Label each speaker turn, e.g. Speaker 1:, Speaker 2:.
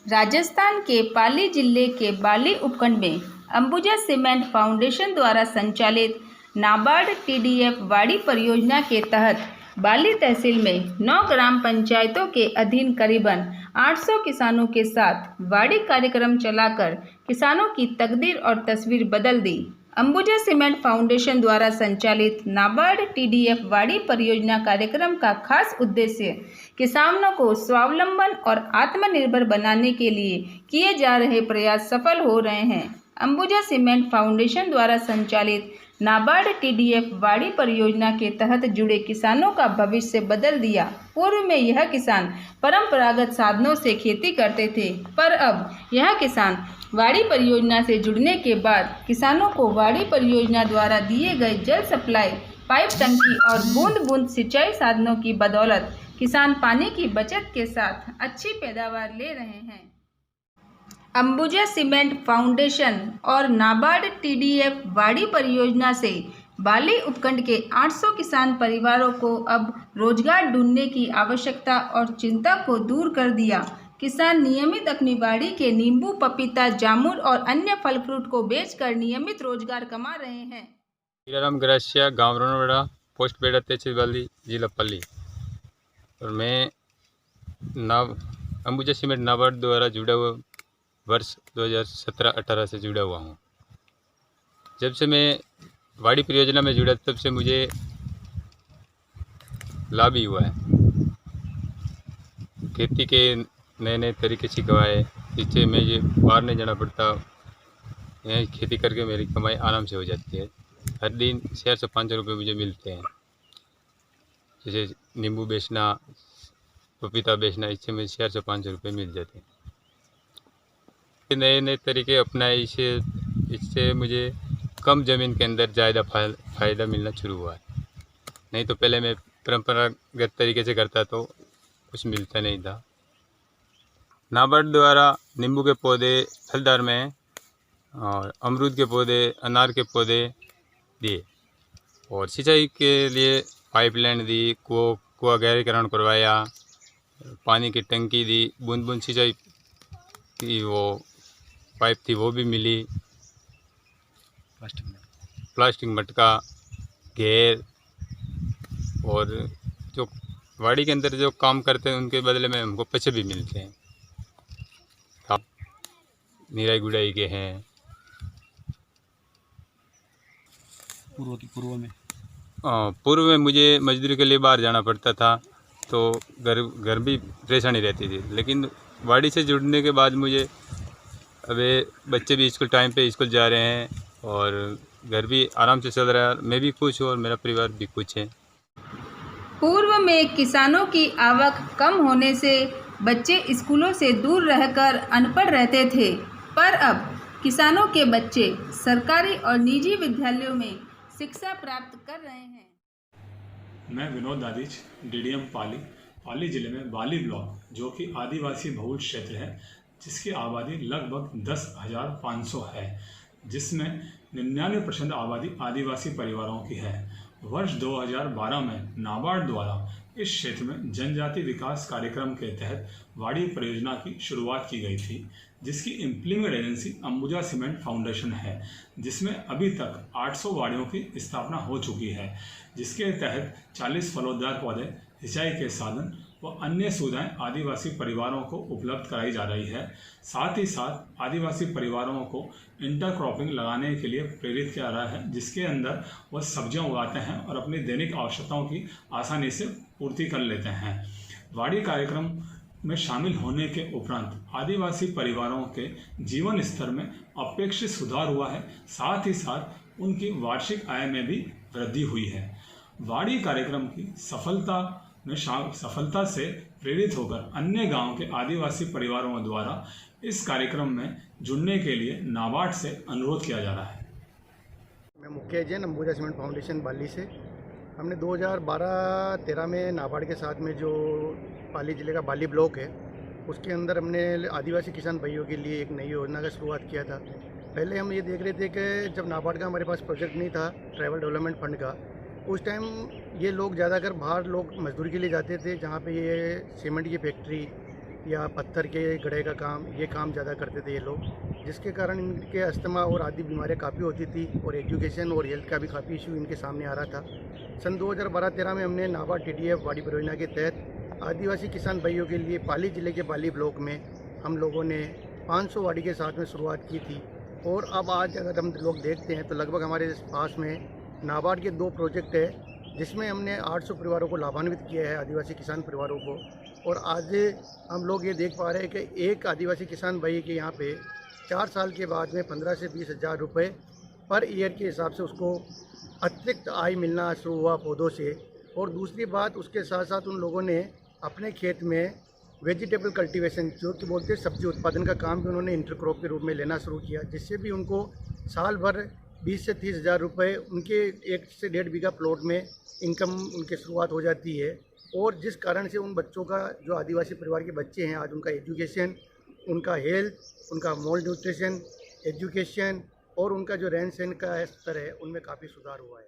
Speaker 1: राजस्थान के पाली जिले के बाली उपखंड में अंबुजा सीमेंट फाउंडेशन द्वारा संचालित नाबार्ड टीडीएफ वाड़ी परियोजना के तहत बाली तहसील में 9 ग्राम पंचायतों के अधीन करीबन 800 किसानों के साथ वाड़ी कार्यक्रम चलाकर किसानों की तकदीर और तस्वीर बदल दी। अंबुजा सीमेंट फाउंडेशन द्वारा संचालित नाबार्ड टीडीएफ वाड़ी परियोजना कार्यक्रम का खास उद्देश्य किसानों को स्वावलंबन और आत्मनिर्भर बनाने के लिए किए जा रहे प्रयास सफल हो रहे हैं। अंबुजा सीमेंट फाउंडेशन द्वारा संचालित नाबार्ड टीडीएफ वाड़ी परियोजना के तहत जुड़े किसानों का भविष्य बदल दिया। पूर्व में यह किसान परंपरागत साधनों से खेती करते थे, पर अब यह किसान वाड़ी परियोजना से जुड़ने के बाद किसानों को वाड़ी परियोजना द्वारा दिए गए जल सप्लाई, पाइप टंकी और बूंद बूंद सिंचाई साधनों की बदौलत किसान पानी की बचत के साथ अच्छी पैदावार ले रहे हैं। अंबुजा सीमेंट फाउंडेशन और नाबार्ड टीडीएफ वाड़ी परियोजना से बाली उपखंड के 800 किसान परिवारों को अब रोजगार ढूंढने की आवश्यकता और चिंता को दूर कर दिया। किसान नियमित अपनी बाड़ी के नींबू, पपीता, जामुन और अन्य फल फ्रूट को बेचकर नियमित रोजगार कमा रहे हैं।
Speaker 2: हीराराम ग्रासिया, गांव रोनवाड़ा, पोस्ट बेड़ा, तहसील बाली, जिला पल्ली। और मैं अंबुजा सीमेंट नाबार्ड द्वारा जुड़ा हुआ वर्ष 2017-18 से जुड़ा हुआ हूँ। जब से मैं वाड़ी परियोजना में जुड़ा तब से मुझे लाभ ही हुआ है। खेती के नए नए तरीके सिखवाए, जिससे मुझे बाहर नहीं जाना पड़ता। यहीं खेती करके मेरी कमाई आराम से हो जाती है। हर दिन 400 से 500 रुपये मुझे मिलते हैं। जैसे नींबू बेचना, पपीता बेचना, इससे मुझे 400 से 500 रुपये मिल जाते हैं। नए नए तरीके अपनाए, इससे मुझे कम ज़मीन के अंदर ज़्यादा फ़ायदा मिलना शुरू हुआ है। नहीं तो पहले मैं परंपरागत तरीके से करता तो कुछ मिलता नहीं था। नाबार्ड द्वारा नींबू के पौधे, फलदार में, और अमरूद के पौधे, अनार के पौधे दिए, और सिंचाई के लिए पाइपलाइन दी, कुआं गहरीकरण करवाया, पानी की टंकी दी, बूंद बूंद सिंचाई की वो पाइप थी वो भी मिली, प्लास्टिक मटका, घेर, और जो वाड़ी के अंदर जो काम करते हैं उनके बदले में हमको पैसे भी मिलते हैं। निराई गुड़ाई के हैं। पूर्व में मुझे मजदूरी के लिए बाहर जाना पड़ता था, तो घर भी परेशानी रहती थी। लेकिन वाड़ी से जुड़ने के बाद मुझे अबे बच्चे भी स्कूल टाइम पे स्कूल जा रहे हैं और घर भी आराम से चल रहा है। मैं भी खुश हूँ और मेरा परिवार भी खुश है।
Speaker 1: पूर्व में किसानों की आवक कम होने से बच्चे स्कूलों से दूर रहकर अनपढ़ रहते थे, पर अब किसानों के बच्चे सरकारी और निजी विद्यालयों में शिक्षा प्राप्त कर रहे हैं।
Speaker 3: मैं विनोद दादिच, डीडीएम पाली जिले में बाली ब्लॉक, जो कि आदिवासी बहुल क्षेत्र है, जिसकी आबादी लगभग 10,500 है, जिसमें 99% आबादी आदिवासी परिवारों की है। वर्ष 2012 में नाबार्ड द्वारा इस क्षेत्र में जनजाति विकास कार्यक्रम के तहत वाड़ी परियोजना की शुरुआत की गई थी, जिसकी implement agency Ambuja cement foundation है, जिसमें अभी तक 800 वाड़ियों की स्थापना हो चुकी है, जिसके तहत 40 फलोदार पौधे, सिंचाई के साधन व अन्य सुविधाएं आदिवासी परिवारों को उपलब्ध कराई जा रही है। साथ ही साथ आदिवासी परिवारों को इंटरक्रॉपिंग लगाने के लिए प्रेरित किया जा रहा है, जिसके अंदर वह सब्जियां उगाते हैं और अपनी दैनिक आवश्यकताओं की आसानी से पूर्ति कर लेते हैं। वाड़ी कार्यक्रम में शामिल होने के उपरांत आदिवासी परिवारों के जीवन स्तर में अपेक्षित सुधार हुआ है। साथ ही साथ उनकी वार्षिक आय में भी वृद्धि हुई है। वाड़ी कार्यक्रम की सफलता से प्रेरित होकर अन्य गांव के आदिवासी परिवारों द्वारा इस कार्यक्रम में जुड़ने के लिए नाबार्ड से अनुरोध किया जा रहा है।
Speaker 4: मैं मुख्य एजेंट अंबुजा सीमेंट फाउंडेशन बाली से। हमने 2012-13 में नाबार्ड के साथ में जो पाली जिले का बाली ब्लॉक है, उसके अंदर हमने आदिवासी किसान भाइयों के लिए एक नई योजना का शुरुआत किया था। पहले हम ये देख रहे थे कि जब नाबार्ड का हमारे पास प्रोजेक्ट नहीं था, ट्राइबल डेवलपमेंट फंड का, उस टाइम ये लोग ज़्यादातर बाहर लोग मजदूरी के लिए जाते थे, जहाँ पे ये सीमेंट की फैक्ट्री या पत्थर के गढ़े का काम, ये काम ज़्यादा करते थे ये लोग, जिसके कारण इनके अस्थमा और आदि बीमारियाँ काफ़ी होती थी और एजुकेशन और हेल्थ का भी काफ़ी इशू इनके सामने आ रहा था। सन 2012-13 में हमने नाबार्ड TDF वाड़ी परियोजना के तहत आदिवासी किसान भाइयों के लिए पाली ज़िले के बाली ब्लॉक में हम लोगों ने 500 वाड़ी के साथ में शुरुआत की थी। और अब आज अगर हम लोग देखते हैं तो लगभग हमारे पास में नाबार्ड के 2 प्रोजेक्ट है, जिसमें हमने 800 परिवारों को लाभान्वित किया है, आदिवासी किसान परिवारों को। और आज हम लोग ये देख पा रहे हैं कि एक आदिवासी किसान भाई के यहाँ पे 4 साल के बाद में 15 से 20 हज़ार रुपये पर ईयर के हिसाब से उसको अतिरिक्त आय मिलना शुरू हुआ पौधों से। और दूसरी बात, उसके साथ साथ उन लोगों ने अपने खेत में वेजिटेबल कल्टीवेशन, जो कि बोलते हैं सब्जी उत्पादन का काम भी उन्होंने इंटरक्रॉप के रूप में लेना शुरू किया, जिससे भी उनको साल भर 20 से 30 हज़ार रुपये उनके 1 से 1.5 बीघा प्लॉट में इनकम उनकी शुरुआत हो जाती है। और जिस कारण से उन बच्चों का, जो आदिवासी परिवार के बच्चे हैं, आज उनका एजुकेशन, उनका हेल्थ, उनका मोल न्यूट्रिशन, एजुकेशन और उनका जो रहन सहन का स्तर है, उनमें काफ़ी सुधार हुआ है।